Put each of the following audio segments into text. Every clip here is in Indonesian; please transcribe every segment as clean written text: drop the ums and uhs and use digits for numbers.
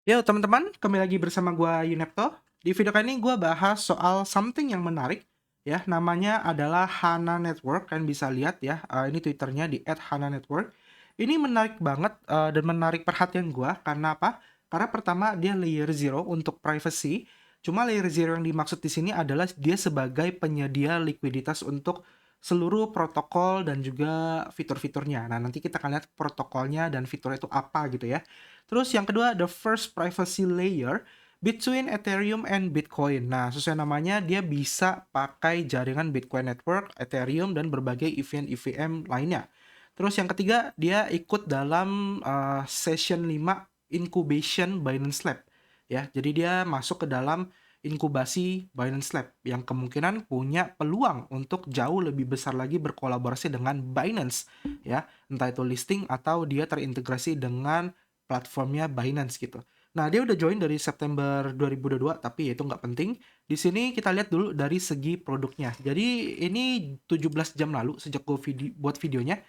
Yo teman-teman, kembali lagi bersama gua Yunepto. Di video kali ini gua bahas soal something yang menarik ya, namanya adalah HANA Network. Kalian bisa lihat ya, ini Twitternya di @HANA Network. Ini menarik banget dan menarik perhatian gua karena apa? Karena pertama dia layer zero untuk privacy. Cuma layer zero yang dimaksud di sini adalah dia sebagai penyedia likuiditas untuk seluruh protokol dan juga fitur-fiturnya. Nah, nanti kita akan lihat protokolnya dan fiturnya itu apa gitu ya. Terus yang kedua, the first privacy layer between Ethereum and Bitcoin. Nah, sesuai namanya, dia bisa pakai jaringan Bitcoin Network, Ethereum, dan berbagai event-EVM lainnya. Terus yang ketiga, dia ikut dalam session 5 incubation Binance Lab. Ya, jadi dia masuk ke dalam inkubasi Binance Lab yang kemungkinan punya peluang untuk jauh lebih besar lagi berkolaborasi dengan Binance ya, entah itu listing atau dia terintegrasi dengan platformnya Binance gitu. Nah, dia udah join dari September 2022, tapi itu nggak penting. Di sini kita lihat dulu dari segi produknya. Jadi ini 17 jam lalu sejak gue buat videonya,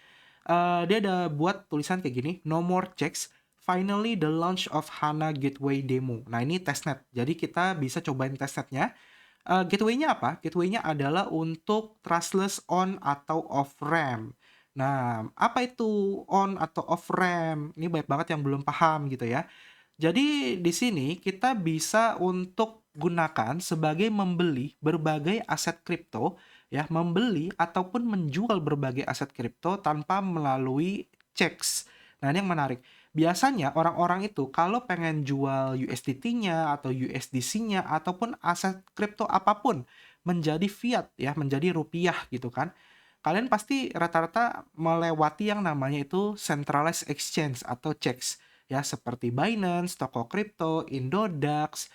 dia ada buat tulisan kayak gini, no more checks, finally the launch of HANA Gateway Demo. Nah, ini testnet. Jadi kita bisa cobain testnetnya. Gateway-nya apa? Gateway-nya adalah untuk trustless on atau off ramp. Nah, apa itu on atau off ramp? Ini banyak banget yang belum paham gitu ya. Jadi di sini kita bisa untuk gunakan sebagai membeli berbagai aset kripto ya, membeli ataupun menjual berbagai aset kripto tanpa melalui checks. Nah, ini yang menarik. Biasanya orang-orang itu kalau pengen jual USDT-nya atau USDC-nya ataupun aset kripto apapun menjadi fiat ya, menjadi rupiah gitu kan. Kalian pasti rata-rata melewati yang namanya itu centralized exchange atau checks ya, seperti Binance, toko kripto, Indodax,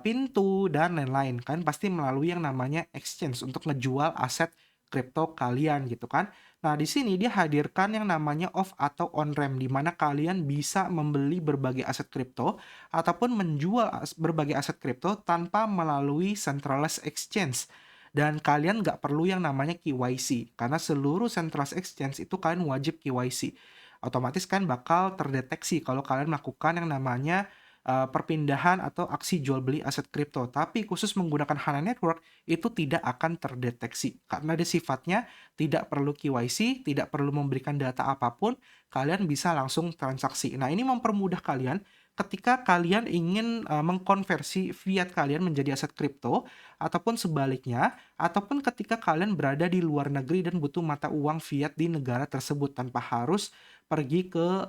Pintu, dan lain-lain. Kalian pasti melalui yang namanya exchange untuk ngejual aset kripto kalian gitu kan. Nah, di sini dia hadirkan yang namanya off atau on ramp di mana kalian bisa membeli berbagai aset kripto ataupun menjual berbagai aset kripto tanpa melalui centralized exchange. Dan kalian nggak perlu yang namanya KYC karena seluruh centralized exchange itu kalian wajib KYC. Otomatis kan bakal terdeteksi kalau kalian melakukan yang namanya perpindahan atau aksi jual beli aset kripto. Tapi khusus menggunakan HANA Network itu tidak akan terdeteksi karena dia sifatnya tidak perlu KYC, tidak perlu memberikan data apapun, kalian bisa langsung transaksi. Nah, ini mempermudah kalian ketika kalian ingin mengkonversi fiat kalian menjadi aset kripto ataupun sebaliknya, ataupun ketika kalian berada di luar negeri dan butuh mata uang fiat di negara tersebut tanpa harus pergi ke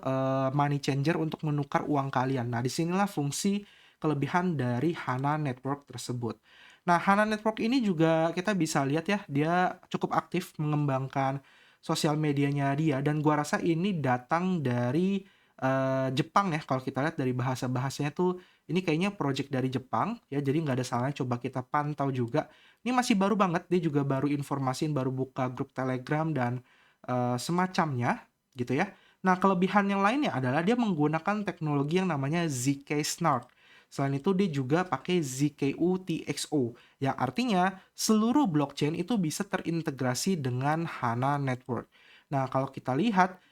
money changer untuk menukar uang kalian. Nah, disinilah fungsi kelebihan dari HANA Network tersebut. Nah, HANA Network ini juga kita bisa lihat ya, dia cukup aktif mengembangkan sosial medianya dia dan gua rasa ini datang dari Jepang ya. Kalau kita lihat dari bahasa-bahasanya tuh ini kayaknya project dari Jepang ya, jadi nggak ada salahnya coba kita pantau juga. Ini masih baru banget, dia juga baru informasin, baru buka grup Telegram dan semacamnya gitu ya. Nah, kelebihan yang lainnya adalah dia menggunakan teknologi yang namanya ZK Snark. Selain itu dia juga pakai ZKU-TXO yang artinya seluruh blockchain itu bisa terintegrasi dengan HANA Network. Nah, kalau kita lihat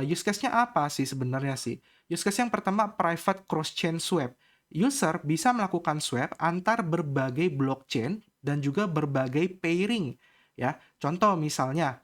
use case-nya apa sih sebenarnya sih? Use case yang pertama private cross-chain swap. User bisa melakukan swap antar berbagai blockchain dan juga berbagai pairing ya. Contoh misalnya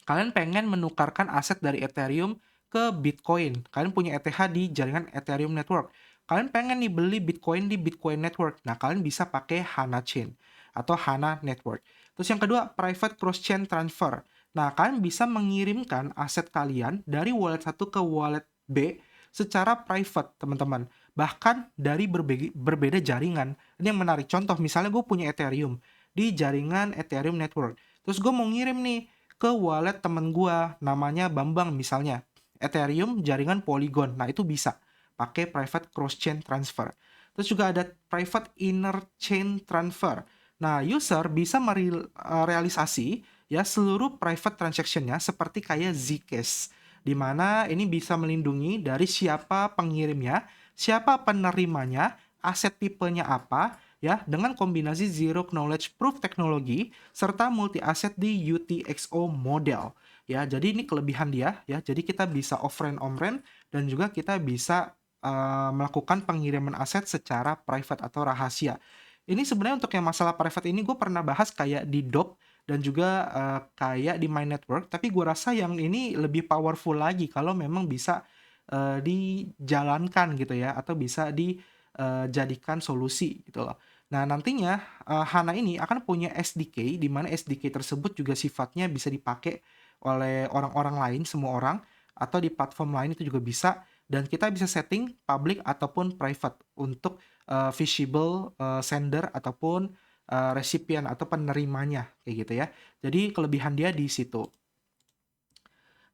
kalian pengen menukarkan aset dari Ethereum ke Bitcoin. Kalian punya ETH di jaringan Ethereum Network. Kalian pengen nih beli Bitcoin di Bitcoin Network. Nah, kalian bisa pakai HANA Chain atau HANA Network. Terus yang kedua, private cross-chain transfer. Nah, kalian bisa mengirimkan aset kalian dari wallet satu ke wallet B secara private, teman-teman. Bahkan dari berbeda jaringan. Ini yang menarik. Contoh, misalnya gue punya Ethereum di jaringan Ethereum Network. Terus gue mau ngirim nih ke wallet temen gua namanya Bambang misalnya. Ethereum jaringan Polygon. Nah, itu bisa pakai private cross chain transfer. Terus juga ada private inner chain transfer. Nah, user bisa merealisasi ya seluruh private transaction-nya seperti kayak Zcash, di mana ini bisa melindungi dari siapa pengirimnya, siapa penerimanya, aset tipenya apa, ya, dengan kombinasi Zero Knowledge Proof teknologi serta multi aset di UTXO model. Ya, jadi ini kelebihan dia ya. Jadi kita bisa off-ramp on-ramp dan juga kita bisa melakukan pengiriman aset secara private atau rahasia. Ini sebenarnya untuk yang masalah private ini gue pernah bahas kayak di DOP dan juga, kayak di My Network, tapi gue rasa yang ini lebih powerful lagi kalau memang bisa, dijalankan gitu ya, atau bisa dijadikan solusi gitu loh. Nah nantinya, HANA ini akan punya SDK, di mana SDK tersebut juga sifatnya bisa dipakai oleh orang-orang lain, semua orang, atau di platform lain itu juga bisa, dan kita bisa setting public ataupun private untuk, visible, sender ataupun, recipient atau penerimanya, kayak gitu ya. Jadi kelebihan dia di situ.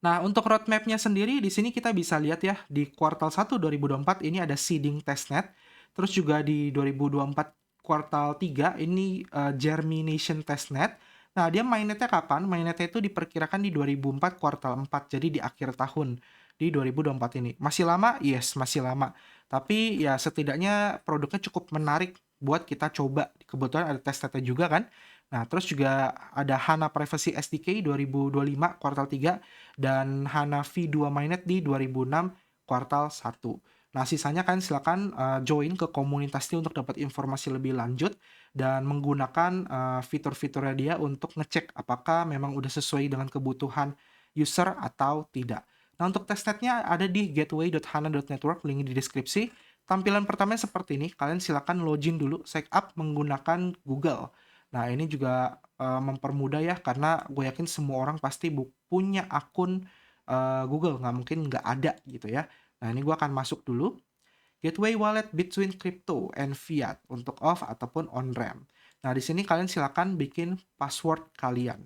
Nah, untuk roadmap-nya sendiri di sini kita bisa lihat ya, di kuartal 1 2024 ini ada seeding testnet, terus juga di 2024 kuartal 3 ini, germination testnet. Nah, dia mainnetnya kapan? Mainnetnya itu diperkirakan di 2004 kuartal 4, jadi di akhir tahun di 2024 ini. Masih lama? Yes, masih lama. Tapi ya setidaknya produknya cukup menarik buat kita coba. Kebetulan ada testnetnya juga kan. Nah, terus juga ada HANA Privacy SDK 2025 kuartal 3 dan HANA V2 Mainnet di 2006 kuartal 1. Nah, sisanya kan silakan join ke komunitas ini untuk dapat informasi lebih lanjut dan menggunakan fitur-fiturnya dia untuk ngecek apakah memang udah sesuai dengan kebutuhan user atau tidak. Nah, untuk testnetnya ada di gateway.hana.network, link di deskripsi. Tampilan pertamanya seperti ini, kalian silakan login dulu, sign up menggunakan Google. Nah, ini juga mempermudah ya, karena gue yakin semua orang pasti punya akun Google, nggak mungkin nggak ada gitu ya. Nah, ini gue akan masuk dulu. Gateway wallet between crypto and fiat untuk off ataupun on-ramp. Nah, di sini kalian silakan bikin password kalian.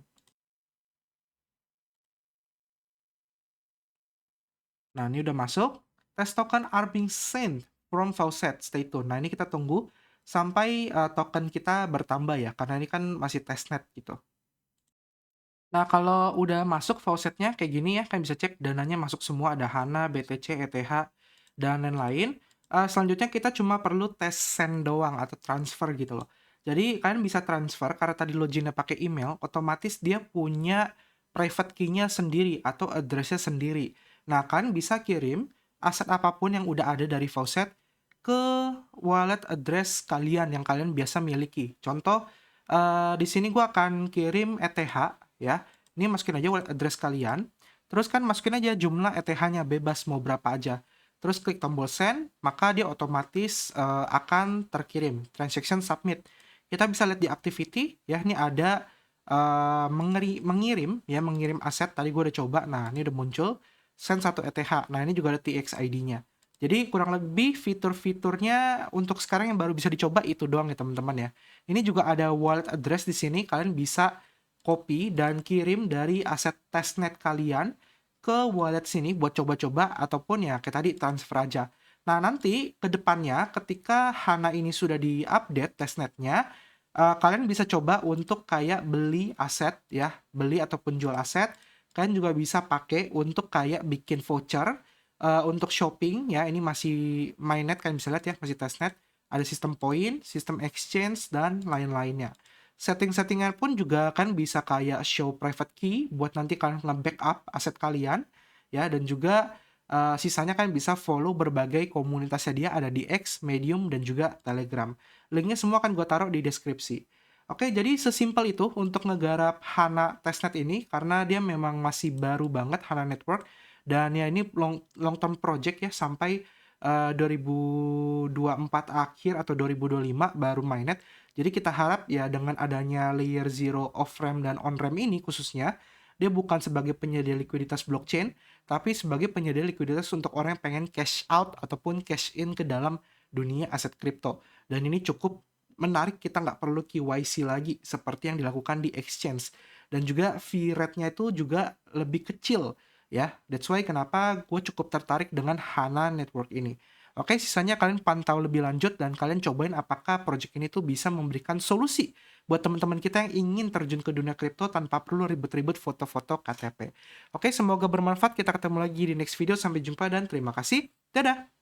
Nah, ini udah masuk. Test token are being sent from faucet. Stay tune. Nah, ini kita tunggu sampai token kita bertambah ya, karena ini kan masih testnet gitu. Nah, kalau udah masuk faucetnya kayak gini ya, kalian bisa cek dananya masuk semua, ada HANA, BTC, ETH, dan lain-lain. Selanjutnya kita cuma perlu tes send doang atau transfer gitu loh. Jadi kalian bisa transfer karena tadi loginnya pakai email, otomatis dia punya private key-nya sendiri atau address-nya sendiri. Nah, kalian bisa kirim aset apapun yang udah ada dari faucet ke wallet address kalian yang kalian biasa miliki. Contoh, di sini gua akan kirim ETH ya. Ini masukin aja wallet address kalian. Terus kan masukin aja jumlah ETH-nya bebas mau berapa aja. Terus klik tombol send, maka dia otomatis akan terkirim. Transaction submit. Kita bisa lihat di activity ya, ini ada mengirim ya, mengirim aset. Tadi gue udah coba. Nah, ini udah muncul send 1 ETH. Nah, ini juga ada TX ID-nya. Jadi kurang lebih fitur-fiturnya untuk sekarang yang baru bisa dicoba itu doang ya teman-teman ya. Ini juga ada wallet address di sini, kalian bisa copy dan kirim dari aset testnet kalian ke wallet sini buat coba-coba ataupun ya kayak tadi transfer aja. Nah, nanti ke depannya ketika HANA ini sudah di-update testnetnya, kalian bisa coba untuk kayak beli aset ya, beli ataupun jual aset. Kalian juga bisa pakai untuk kayak bikin voucher untuk shopping ya. Ini masih mainnet, kalian bisa lihat ya, masih testnet. Ada sistem point, sistem exchange, dan lain-lainnya. Setting-settingnya pun juga kan bisa kayak show private key buat nanti kalian nge-backup aset kalian ya, dan juga sisanya kan bisa follow berbagai komunitasnya dia, ada di X, Medium, dan juga Telegram. Linknya semua kan gue taruh di deskripsi. Oke, jadi sesimpel itu untuk ngegarap HANA testnet ini karena dia memang masih baru banget HANA Network, dan ya ini long term project ya, sampai 2024 akhir atau 2025 baru mainnet. Jadi kita harap ya dengan adanya layer zero off-ramp dan on-ramp ini khususnya, dia bukan sebagai penyedia likuiditas blockchain, tapi sebagai penyedia likuiditas untuk orang yang pengen cash out ataupun cash in ke dalam dunia aset kripto. Dan ini cukup menarik, kita nggak perlu KYC lagi seperti yang dilakukan di exchange. Dan juga fee rate-nya itu juga lebih kecil ya. That's why kenapa gue cukup tertarik dengan HANA Network ini. Oke, sisanya kalian pantau lebih lanjut dan kalian cobain apakah project ini tuh bisa memberikan solusi buat teman-teman kita yang ingin terjun ke dunia kripto tanpa perlu ribet-ribet foto-foto KTP. Oke, semoga bermanfaat. Kita ketemu lagi di next video. Sampai jumpa dan terima kasih. Dadah!